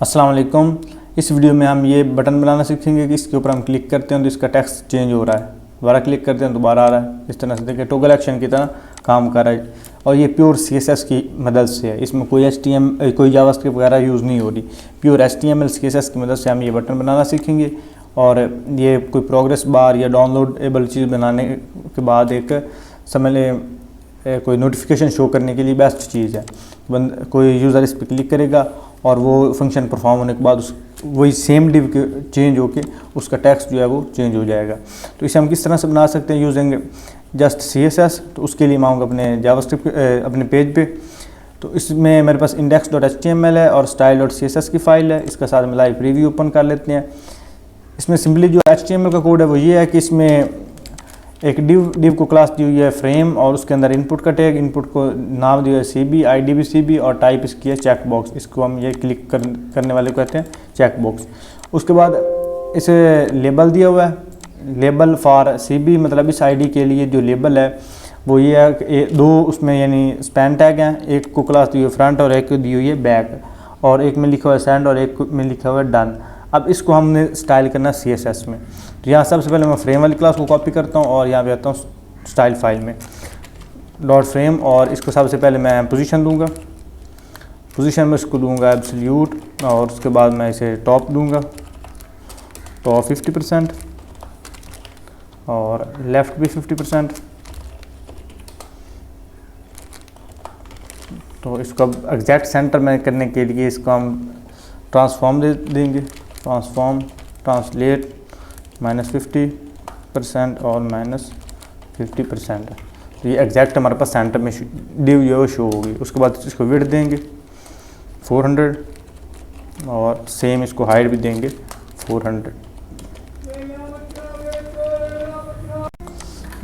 अस्सलाम वालेकुम। इस वीडियो में हम ये बटन बनाना सीखेंगे कि इसके ऊपर हम क्लिक करते हैं तो इसका टेक्स्ट चेंज हो रहा है, दोबारा क्लिक करते हैं दोबारा आ रहा है। इस तरह से देखिए टॉगल एक्शन की तरह काम कर रहा है और ये प्योर CSS की मदद से है। इसमें कोई कोई जावास्क्रिप्ट वगैरह यूज़ नहीं हो रही, प्योर HTML CSS की मदद से हम ये बटन बनाना सीखेंगे। और ये कोई प्रोग्रेस बार या डाउनलोडेबल चीज़ बनाने के बाद एक समझ लें कोई नोटिफिकेशन शो करने के लिए बेस्ट चीज़ है। कोई यूज़र इस पर क्लिक करेगा और वो फंक्शन परफॉर्म होने के बाद वही सेम डिव के चेंज होके उसका टेक्स्ट जो है वो चेंज हो जाएगा। तो इसे हम किस तरह से बना सकते हैं यूजिंग जस्ट CSS। तो उसके लिए मैं आऊँगा अपने जावास्क्रिप्ट अपने पेज पे। तो इसमें मेरे पास index.html है और style.css की फ़ाइल है। इसका साथ में लाइव प्रीव्यू ओपन कर लेते हैं। इसमें सिंपली जो HTML का कोड है वो ये है कि इसमें एक डिव को क्लास दी हुई है फ्रेम और उसके अंदर इनपुट का टैग, इनपुट को नाम दिया है CB IDB CB और टाइप इसकी है चेक बॉक्स। इसको हम ये क्लिक करने वाले को कहते हैं चेक बॉक्स। उसके बाद इसे लेबल दिया हुआ है, लेबल फॉर CB, मतलब इस ID के लिए जो लेबल है वो ये है कि दो उसमें यानी स्पैन टैग हैं, एक को क्लास दी हुई है फ्रंट और एक को दी हुई है बैक, और एक में लिखा हुआ है सेंड और एक में लिखा हुआ है डन। अब इसको हमने स्टाइल करना है CSS में। तो यहाँ सबसे पहले मैं फ्रेम वाली क्लास को कॉपी करता हूँ और यहाँ पे आता हूँ स्टाइल फाइल में डॉट फ्रेम, और इसको सबसे पहले मैं पोजीशन दूंगा। पोजीशन में इसको दूंगा एब्सोल्यूट और उसके बाद मैं इसे टॉप दूंगा, टॉप 50% और लेफ़्ट भी 50%। तो इसको एग्जैक्ट सेंटर में करने के लिए इसको हम ट्रांसफॉर्म दे देंगे, ट्रांसफॉर्म ट्रांसलेट -50% और -50% है। तो ये एग्जैक्ट हमारे पास सेंटर में डिव जो शो होगी। उसके बाद इसको विड्थ देंगे 400 और सेम इसको हाइट भी देंगे 400।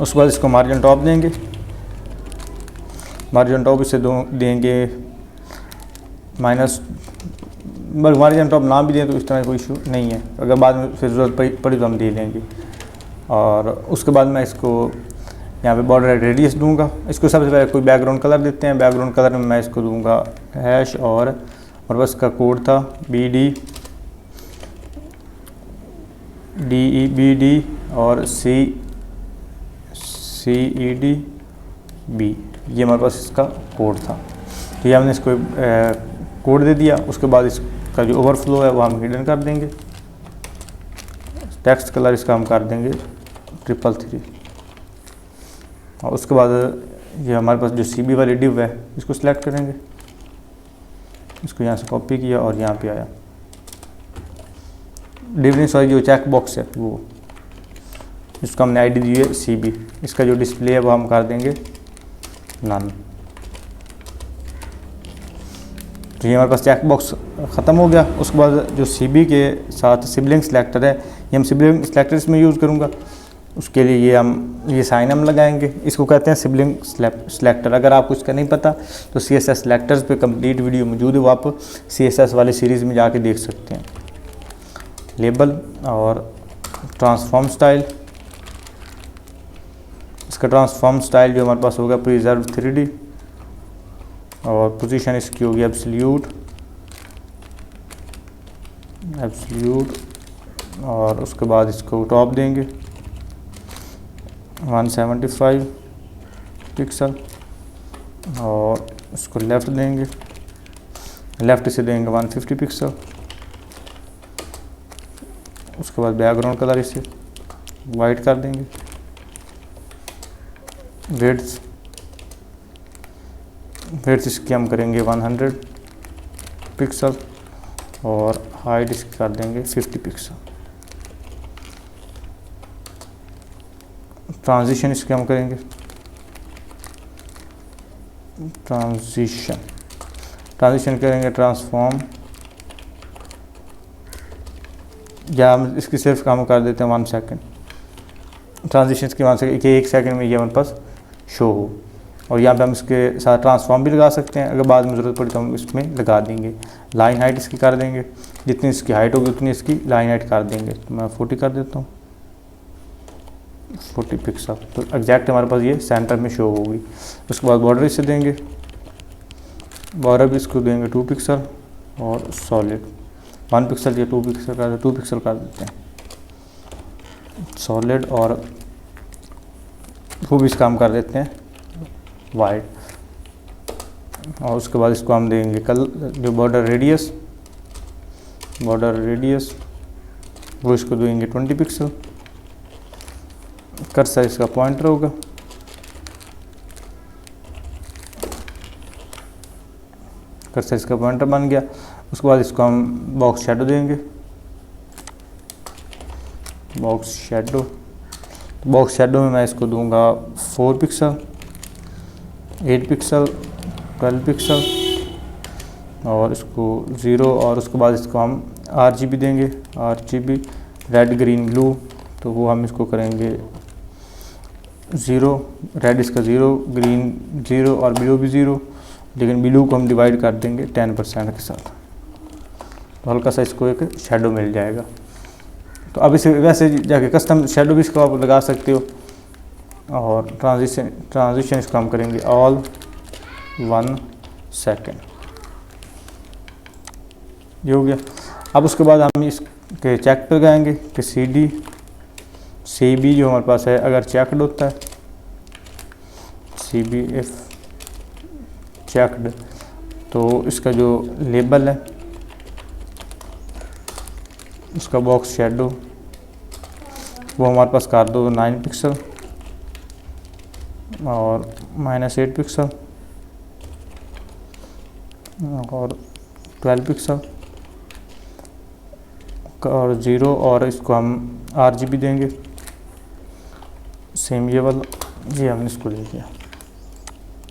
उसके बाद इसको मार्जिन टॉप देंगे, मार्जिन टॉप इसे देंगे मार्जिन टॉप ना भी दें तो इस तरह कोई इशू नहीं है, अगर बाद में फिर ज़रूरत पड़ी तो हम दे लेंगे। और उसके बाद मैं इसको यहाँ पे बॉर्डर रेडियस दूंगा। इसको सबसे पहले कोई बैकग्राउंड कलर देते हैं। बैकग्राउंड कलर में मैं इसको दूंगा हैश और बस का कोड था BD DEBD और CED B, ये हमारे पास इसका कोड था। तो ये हमने इसको कोड दे दिया। उसके बाद इसका जो ओवरफ्लो है वो हम हिडन कर देंगे। टेक्स्ट कलर इसका हम कर देंगे 333 और उसके बाद ये हमारे पास जो CB वाली डिव है इसको सिलेक्ट करेंगे। इसको यहाँ से कॉपी किया और यहाँ पे आया। डिव नहीं सॉरी, जो चेक बॉक्स है वो, इसको हमने ID दी है CB। इसका जो डिस्प्ले है वो हम कर देंगे नन। तो ये हमारे पास चेक बॉक्स ख़त्म हो गया। उसके बाद जो CB के साथ सिबलिंग सेलेक्टर है, ये हम सिबलिंग सेलेक्टर इसमें यूज़ करूँगा। उसके लिए ये साइन हम लगाएंगे, इसको कहते हैं सिबलिंग सेलेक्टर। अगर आपको इसका नहीं पता तो CSS सेलेक्टर्स पे कंप्लीट वीडियो मौजूद है, वो आप CSS वाली सीरीज़ में जाके देख सकते हैं। लेबल और ट्रांसफॉर्म स्टाइल, इसका ट्रांसफॉर्म स्टाइल जो हमारे पास होगा प्रिजर्व 3D और पोजीशन इसकी होगी एब्सोल्यूट और उसके बाद इसको टॉप देंगे 175 पिक्सल और इसको लेफ़्ट देंगे, लेफ़्ट से देंगे 150 पिक्सल। उसके बाद बैकग्राउंड कलर इसे वाइट कर देंगे। विड्थ इसकी हम करेंगे 100 पिक्सल और हाइट इसकी कर देंगे 50 पिक्सल। ट्रांजिशन इसके हम करेंगे ट्रांजिशन करेंगे ट्रांसफॉर्म, या हम इसकी सिर्फ काम कर देते हैं 1 सेकंड। ट्रांजिशन की 1 सेकंड के 1 सेकंड में ये हमारे पास शो हो। और यहाँ पे हम इसके साथ ट्रांसफॉर्म भी लगा सकते हैं, अगर बाद में ज़रूरत पड़ी तो हम इसमें लगा देंगे। लाइन हाइट इसकी कर देंगे, जितनी इसकी हाइट होगी उतनी इसकी लाइन हाइट कर देंगे। तो मैं 40 कर देता हूँ, 40 पिक्सल। तो एग्जैक्ट हमारे पास ये सेंटर में शो होगी। उसके बाद बॉर्डर इसे देंगे, बॉर्डर भी इसको देंगे 2 पिक्सल और सॉलिड। 1 पिक्सल या 2 पिक्सल कर 2 पिक्सल कर देते हैं सॉलिड, और वो भी इसका हम कर देते हैं वाइट। और उसके बाद इसको हम देंगे कल जो बॉर्डर रेडियस वो इसको देंगे 20 पिक्सल। कर्सर इसका पॉइंटर होगा, कर्सर इसका पॉइंटर बन गया। उसके बाद इसको हम बॉक्स शैडो देंगे, बॉक्स शैडो में मैं इसको दूंगा 4 पिक्सल, 8 पिक्सल, 12 पिक्सल और इसको 0। और उसके बाद इसको हम RGB देंगे, RGB रेड ग्रीन ब्लू, तो वो हम इसको करेंगे 0, रेड इसका 0, ग्रीन 0 और ब्लू भी 0, लेकिन ब्लू को हम डिवाइड कर देंगे 10% के साथ, तो हल्का सा इसको एक शेडो मिल जाएगा। तो अब इसे वैसे जाके कस्टम शेडो भी इसको आप लगा सकते हो। और ट्रांजिशन इसको हम करेंगे ऑल 1 सेकेंड, ये हो गया। अब उसके बाद हम इसके चेक पे लगाएंगे कि CB जो हमारे पास है अगर चेकड होता है, CB इफ चेकड, तो इसका जो लेबल है उसका बॉक्स शेडो वो हमारे पास कर दो 9 पिक्सल और -8 पिक्सल और 12 पिक्सल और 0, और इसको हम RGB देंगे सेम ये वाला, ये हमने इसको ले लिया।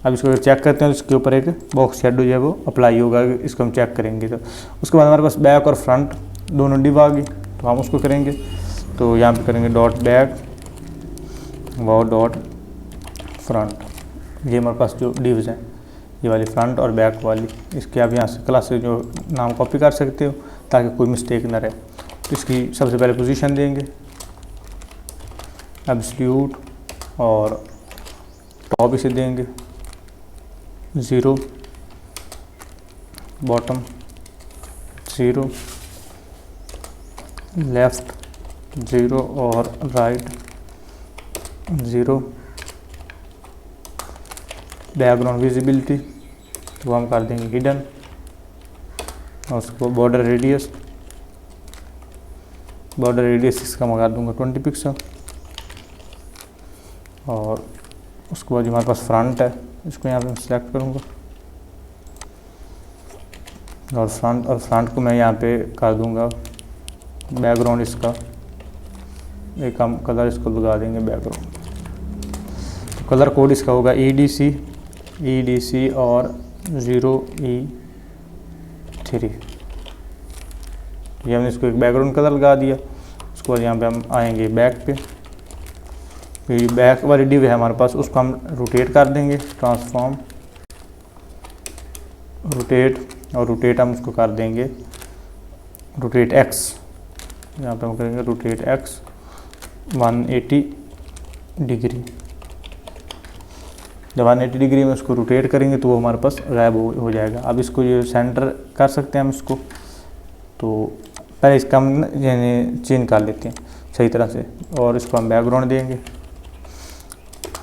अब इसको चेक करते हैं, इसके ऊपर एक बॉक्स शेडो जो है वो अप्लाई होगा, इसको हम चेक करेंगे। तो उसके बाद हमारे पास बैक और फ्रंट दोनों डिव आ गई, तो हम उसको करेंगे। तो यहाँ पे करेंगे डॉट बैक व डॉट फ्रंट, ये हमारे पास जो डिव्स हैं ये वाली फ्रंट और बैक वाली, इसके आप यहाँ से क्लास से जो नाम कॉपी कर सकते हो ताकि कोई मिस्टेक ना रहे। तो इसकी सबसे पहले पोजीशन देंगे एब्सोल्यूट, और टॉप इसे देंगे 0, बॉटम 0, लेफ़्ट 0 और राइट 0। बैकग्राउंड विजिबिलिटी वो हम कर देंगे हिडन, और उसको बॉर्डर रेडियस इसका मैं कर दूंगा 20 पिक्सल। और उसके बाद जो हमारे पास फ्रंट है इसको यहाँ पे मैं सिलेक्ट करूँगा, और फ्रंट को मैं यहाँ पे कर दूंगा बैकग्राउंड, इसका एक हम कलर इसको लगा देंगे बैकग्राउंड। तो कलर कोड इसका होगा EDC और 0E3, ये हमने इसको एक बैकग्राउंड कलर लगा दिया। उसके बाद यहाँ पे हम आएंगे बैक पे, फिर बैक वाली डिव है हमारे पास, उसको हम रोटेट कर देंगे, ट्रांसफॉर्म रोटेट हम उसको कर देंगे रोटेट X, यहाँ पे हम करेंगे रोटेट X 180 डिग्री। जब 180 डिग्री में उसको रोटेट करेंगे तो वो हमारे पास गायब हो जाएगा। अब इसको ये सेंटर कर सकते हैं हम इसको, तो पहले इसका हम यानी चेंज कर लेते हैं सही तरह से, और इसको हम बैकग्राउंड देंगे।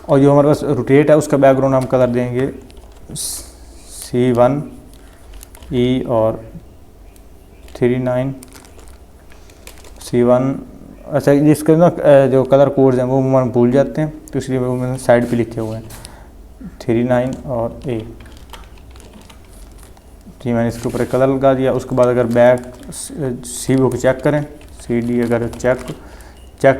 और जो हमारे पास रोटेट है उसका बैकग्राउंड हम कलर देंगे C1E और 39 C1। अच्छा, जिसके ना जो कलर कोड्स हैं वो हम भूल जाते हैं, तो इसलिए वो मैंने साइड पे लिखे हुए हैं 39 और A। जी मैंने इसके ऊपर एक कलर लगा दिया। उसके बाद अगर बैक CB को चेक करें, CD अगर चेक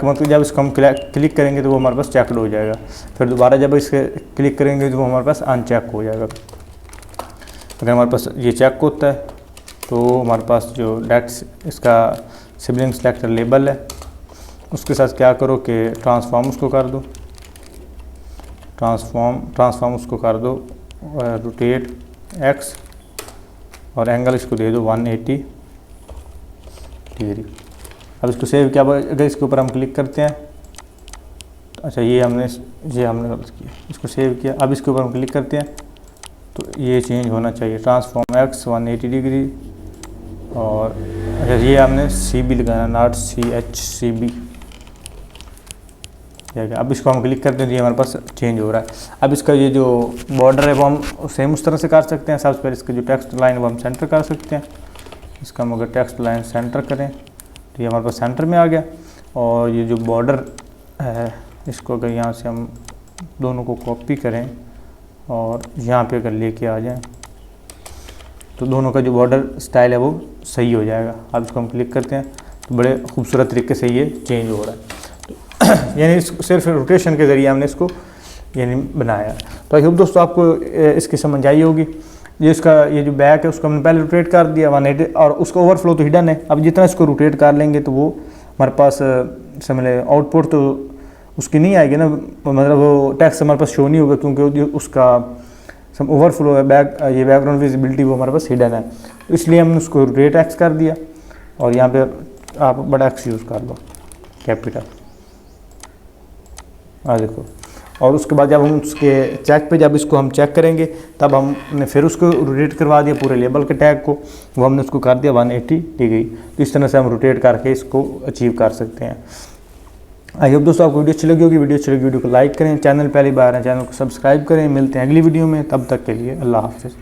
मतलब जब इसको हम क्लिक करेंगे तो वो हमारे पास चेकड हो जाएगा, फिर दोबारा जब इसे क्लिक करेंगे तो वो हमारे पास अनचेक हो जाएगा। अगर हमारे पास ये चेक होता है तो हमारे पास जो डेक्स इसका सिबलिंग सेलेक्टर लेबल है उसके साथ क्या करो कि ट्रांसफॉर्म उसको कर दो, ट्रांसफॉर्म उसको कर दो रोटेट X, और एंगल इसको दे दो 180 डिग्री। अब इसको सेव किया, अगर इसके ऊपर हम क्लिक करते हैं, अच्छा ये हमने गलत किया, इसको सेव किया। अब इसके ऊपर हम क्लिक करते हैं तो ये चेंज होना चाहिए, ट्रांसफॉर्म X 180 डिग्री और अगर ये आपने CB लगाना, नॉट CHCB। अब इसको हम क्लिक करते हैं तो ये हमारे पास चेंज हो रहा है। अब इसका ये जो बॉर्डर है वो हम सेम उस तरह से कर सकते हैं। सबसे पहले इसका जो टेक्स्ट लाइन है वो हम सेंटर कर सकते हैं। इसका हम अगर टेक्स्ट लाइन सेंटर करें तो ये हमारे पास सेंटर में आ गया। और ये जो बॉर्डर है इसको अगर यहाँ से हम दोनों को कॉपी करें और यहाँ पे अगर लेके आ जाएं तो दोनों का जो बॉर्डर स्टाइल है वो सही हो जाएगा। अब इसको हम क्लिक करते हैं तो बड़े खूबसूरत तरीके से ये चेंज हो रहा है। तो यानी सिर्फ रोटेशन के ज़रिए हमने इसको यानी बनाया। तो आई होप दोस्तों आपको इसकी समझ आई होगी। ये इसका ये जो बैक है उसको हमने पहले रोटेट कर दिया 180 और उसका ओवरफ्लो तो हिडन है। अब जितना इसको रोटेट कर लेंगे तो वो हमारे पास समझ आउटपुट तो उसकी नहीं आएगी ना, मतलब वो टेक्स्ट हमारे पास शो नहीं होगा क्योंकि उसका ओवरफ्लो है ये बैकग्राउंड विजिबिलिटी वो हमारे पास हिडन है। इसलिए हमने उसको रोटेट एक्स कर दिया और यहाँ पे आप बड़ा एक्स यूज़ कर लो, कैपिटल। देखो, और उसके बाद जब हम उसके चेक पे जब इसको हम चेक करेंगे तब हमने फिर उसको रोटेट करवा दिया पूरे लेबल के टैग को, वो हमने उसको कर दिया 180 डिग्री। तो इस तरह से हम रोटेट करके इसको अचीव कर सकते हैं। आई होप दोस्तों आपको वीडियो अच्छी लगी होगी। वीडियो को लाइक करें, चैनल पहली बार है चैनल को सब्सक्राइब करें। मिलते हैं अगली वीडियो में, तब तक के लिए अल्लाह हाफ़िज़।